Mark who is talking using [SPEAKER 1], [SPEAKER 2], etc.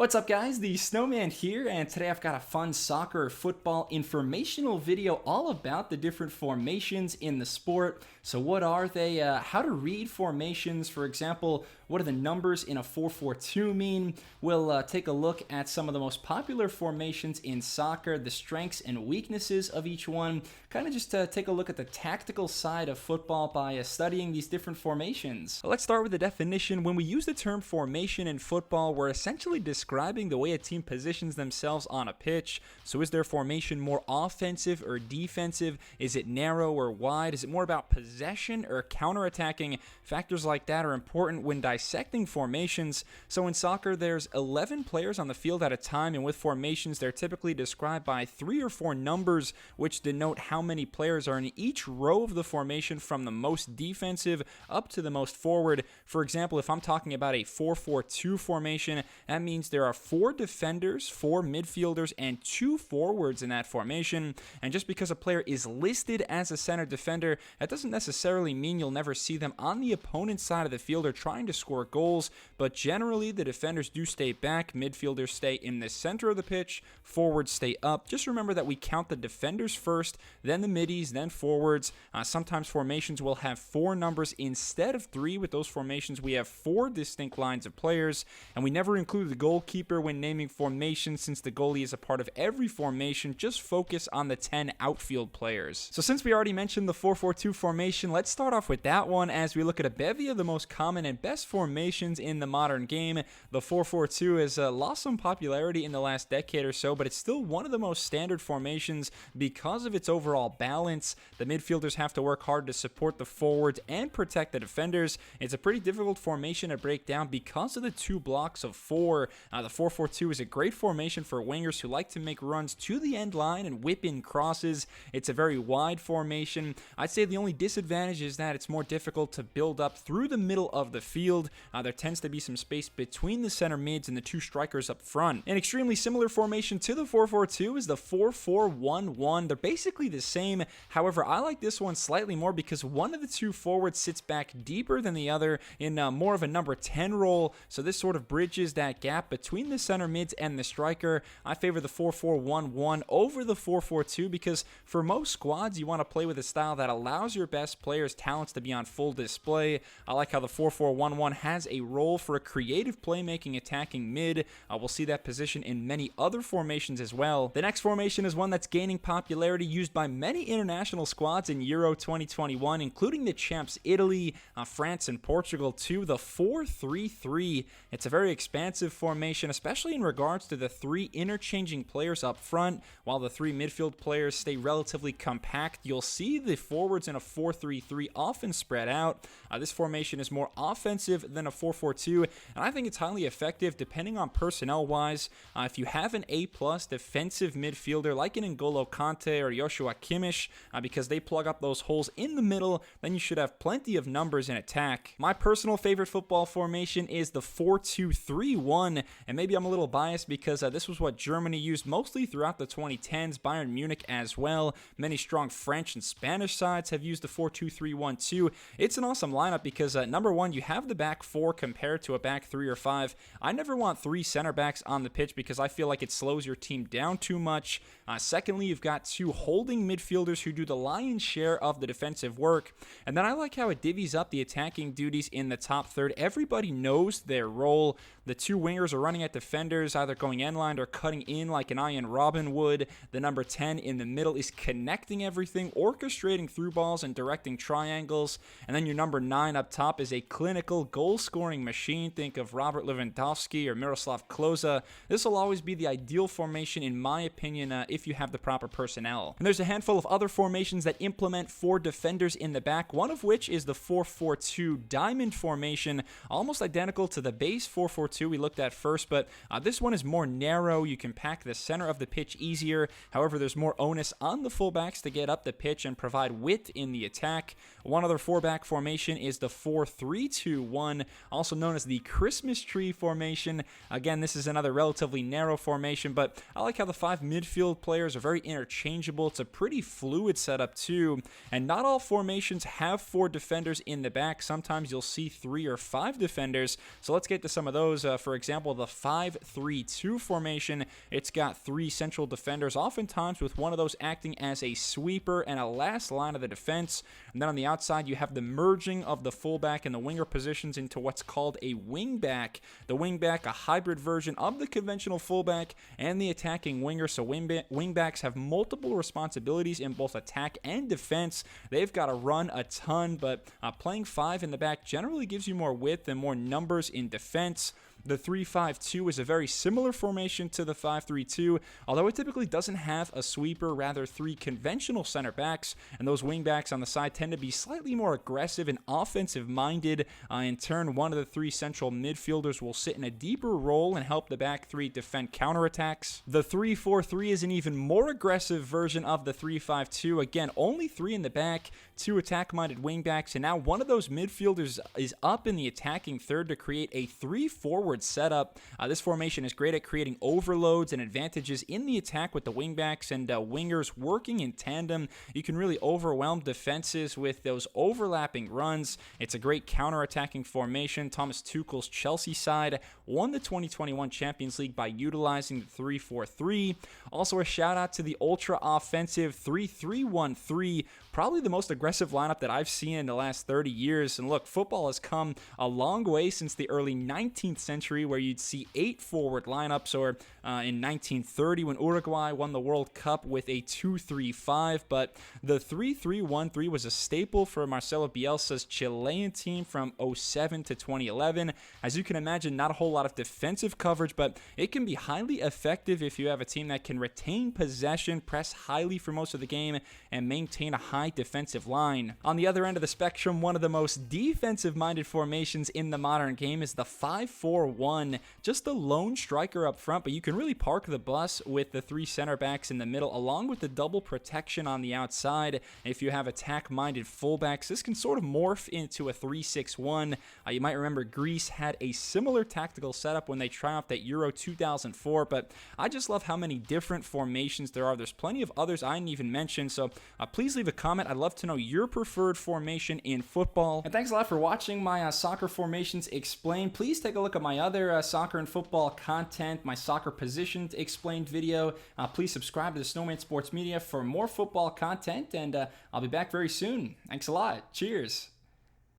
[SPEAKER 1] What's up guys, the Snowman here, and today I've got a fun soccer football informational video all about the different formations in the sport. So what are they, how to read formations, for example, what do the numbers in a 4-4-2 mean? We'll take a look at some of the most popular formations in soccer, the strengths and weaknesses of each one, kind of just take a look at the tactical side of football by studying these different formations. Let's start with the definition. When we use the term formation in football, we're essentially describing the way a team positions themselves on a pitch. So is their formation more offensive or defensive? Is it narrow or wide? Is it more about possession or counterattacking? Factors like that are important when dissecting formations. So in soccer, there's 11 players on the field at a time, and with formations, they're typically described by 3 or 4 numbers, which denote how many players are in each row of the formation from the most defensive up to the most forward. For example, if I'm talking about a 4-4-2 formation, that means there are 4 defenders, 4 midfielders, and 2 forwards in that formation. And just because a player is listed as a center defender, that doesn't necessarily mean you'll never see them on the opponent's side of the field or trying to score goals, but generally the defenders do stay back, midfielders stay in the center of the pitch, forwards stay up. Just remember that we count the defenders first, then the middies, then forwards. Sometimes formations will have 4 numbers instead of 3. With those formations, we have 4 distinct lines of players, and we never include the goalkeeper when naming formations since the goalie is a part of every formation. Just focus on the 10 outfield players. So since we already mentioned the 4-4-2 formation, let's start off with that one as we look at a bevy of the most common and best formations in the modern game. The 4-4-2 has lost some popularity in the last decade or so, but it's still one of the most standard formations because of its overall balance. The midfielders have to work hard to support the forwards and protect the defenders. It's a pretty difficult formation to break down because of the 2 blocks of 4. The 4-4-2 is a great formation for wingers who like to make runs to the end line and whip in crosses. It's a very wide formation. I'd say the only disadvantage is that it's more difficult to build up through the middle of the field. There tends to be some space between the center mids and the 2 strikers up front. An extremely similar formation to the 4-4-2 is the 4-4-1-1. They're basically the same. However, I like this one slightly more because one of the 2 forwards sits back deeper than the other in more of a number 10 role. So this sort of bridges that gap between the center mids and the striker. I favor the 4-4-1-1 over the 4-4-2 because for most squads, you want to play with a style that allows your best players' talents to be on full display. I like how the 4-4-1-1 has a role for a creative playmaking attacking mid. We'll see that position in many other formations as well. The next formation is one that's gaining popularity, used by many international squads in Euro 2021, including the champs Italy, France, and Portugal too, the 4-3-3. It's a very expansive formation, especially in regards to the 3 interchanging players up front, while the 3 midfield players stay relatively compact. You'll see the forwards in a 4-3-3 often spread out. This formation is more offensive than a 4-4-2, and I think it's highly effective depending on personnel-wise. If you have an A-plus defensive midfielder like an N'Golo Kante or Joshua Kimmich, because they plug up those holes in the middle, then you should have plenty of numbers in attack. My personal favorite football formation is the 4-2-3-1, and maybe I'm a little biased because this was what Germany used mostly throughout the 2010s, Bayern Munich as well. Many strong French and Spanish sides have used the 4-2-3-1 too. It's an awesome lineup because number 1, you have the back 4 compared to a back 3 or 5. I never want 3 center backs on the pitch because I feel like it slows your team down too much. Secondly, you've got 2 holding midfielders who do the lion's share of the defensive work. And then I like how it divvies up the attacking duties in the top third. Everybody knows their role. The 2 wingers are running at defenders, either going end-line or cutting in like an Ian Robin would. The number 10 in the middle is connecting everything, orchestrating through balls and directing triangles. And then your number 9 up top is a clinical goal-scoring machine. Think of Robert Lewandowski or Miroslav Klose. This will always be the ideal formation, in my opinion, if you have the proper personnel. And there's a handful of other formations that implement 4 defenders in the back, one of which is the 4-4-2 diamond formation, almost identical to the base 4-4-2 we looked at first, but this one is more narrow. You can pack the center of the pitch easier. However, there's more onus on the fullbacks to get up the pitch and provide width in the attack. One other 4-back formation is the 4-3-2-1, also known as the Christmas tree formation. Again, this is another relatively narrow formation, but I like how the 5 midfield players are very interchangeable. It's a pretty fluid setup too, and not all formations have 4 defenders in the back. Sometimes you'll see 3 or 5 defenders, so let's get to some of those. For example, the 5-3-2 formation. It's got 3 central defenders, oftentimes with one of those acting as a sweeper and a last line of the defense. And then on the outside, you have the merging of the fullback and the winger positions into what's called a wingback. The wingback, a hybrid version of the conventional fullback and the attacking winger. So wingbacks have multiple responsibilities in both attack and defense. They've got to run a ton, but playing 5 in the back generally gives you more width and more numbers in defense. The 3-5-2 is a very similar formation to the 5-3-2, although it typically doesn't have a sweeper, rather 3 conventional center backs, and those wing backs on the side tend to be slightly more aggressive and offensive-minded. In turn, one of the 3 central midfielders will sit in a deeper role and help the back 3 defend counterattacks. The 3-4-3 is an even more aggressive version of the 3-5-2. Again, only 3 in the back, 2 attack-minded wing backs, and now one of those midfielders is up in the attacking third to create a 3-forward setup. This formation is great at creating overloads and advantages in the attack with the wingbacks and wingers working in tandem. You can really overwhelm defenses with those overlapping runs. It's a great counter-attacking formation. Thomas Tuchel's Chelsea side won the 2021 Champions League by utilizing the 3-4-3. Also a shout out to the ultra-offensive 3-3-1-3, probably the most aggressive lineup that I've seen in the last 30 years. And look, football has come a long way since the early 19th century, where you'd see 8 forward lineups, or in 1930 when Uruguay won the World Cup with a 2-3-5. But the 3-3-1-3 was a staple for Marcelo Bielsa's Chilean team from 2007 to 2011. As you can imagine, not a whole lot of defensive coverage, but it can be highly effective if you have a team that can retain possession, press highly for most of the game, and maintain a high defensive line. On the other end of the spectrum, one of the most defensive-minded formations in the modern game is the 5-4-1. Just a lone striker up front, but you can really park the bus with the 3 center backs in the middle, along with the double protection on the outside. If you have attack-minded fullbacks, this can sort of morph into a 3-6-1. You might remember Greece had a similar tactical setup when they triumphed at Euro 2004, but I just love how many different formations there are. There's plenty of others I didn't even mention, so please leave a comment. I'd love to know your preferred formation in football. And thanks a lot for watching my soccer formations explained. Please take a look at my other soccer and football content, my soccer positions explained video. Please subscribe to the Snowman Sports Media for more football content, and I'll be back very soon. Thanks a lot. Cheers.